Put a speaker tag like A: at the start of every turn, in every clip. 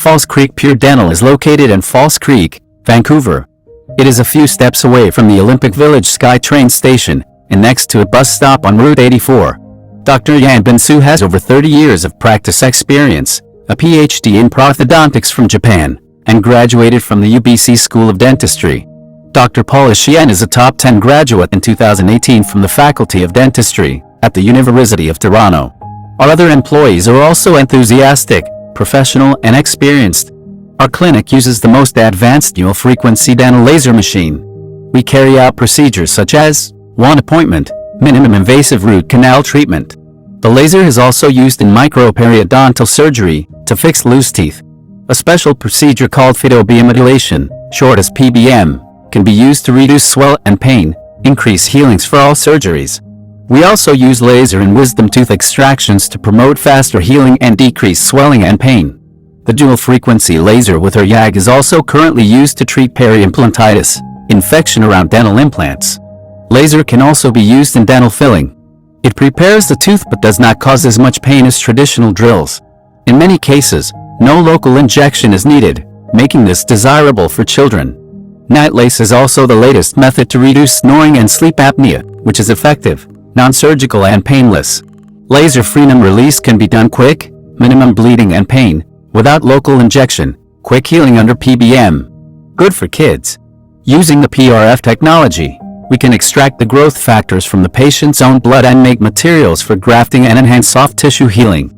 A: False Creek Periodontal is located in False Creek, Vancouver. It is a few steps away from the Olympic Village SkyTrain station and next to a bus stop on Route 84. Dr. Yanbin Xu has over 30 years of practice experience, a PhD in Prothodontics from Japan, and graduated from the UBC School of Dentistry. Dr. Paula Hsien is a top 10 graduate in 2018 from the Faculty of Dentistry at the University of Toronto. Our other employees are also enthusiastic, professional, and experienced. Our clinic uses the most advanced dual-frequency dental laser machine. We carry out procedures such as 1. Appointment, minimum invasive root canal treatment. The laser is also used in micro-periodontal surgery to fix loose teeth. A special procedure called Photobiomodulation, short as PBM, can be used to reduce swell and pain, increase healings for all surgeries. We also use laser and wisdom tooth extractions to promote faster healing and decrease swelling and pain. The dual-frequency laser with Er-YAG is also currently used to treat peri-implantitis, infection around dental implants. Laser can also be used in dental filling. It prepares the tooth but does not cause as much pain as traditional drills. In many cases, no local injection is needed, making this desirable for children. Night lace is also the latest method to reduce snoring and sleep apnea, which is effective, non-surgical and painless. Laser freedom release can be done quick, minimum bleeding and pain, without local injection, quick healing under PBM. Good for kids. Using the PRF technology, we can extract the growth factors from the patient's own blood and make materials for grafting and enhance soft tissue healing.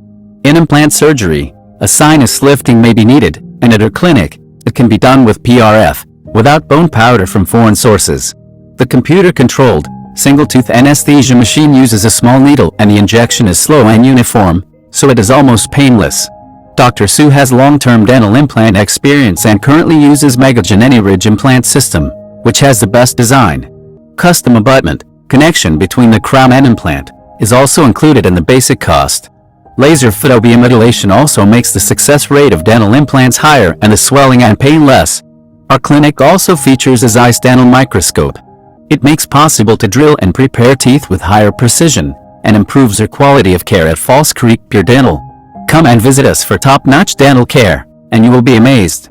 A: In implant surgery, a sinus lifting may be needed, and at our clinic, it can be done with PRF, without bone powder from foreign sources. The computer-controlled, single-tooth anesthesia machine uses a small needle and the injection is slow and uniform, so it is almost painless. Dr. Xu has long-term dental implant experience and currently uses Megagen AnyRidge implant system, which has the best design. Custom abutment, connection between the crown and implant, is also included in the basic cost. Laser photobiomodulation also makes the success rate of dental implants higher and the swelling and pain less. Our clinic also features a Zeiss dental microscope. It makes possible to drill and prepare teeth with higher precision, and improves their quality of care at False Creek Periodontal. Come and visit us for top-notch dental care, and you will be amazed.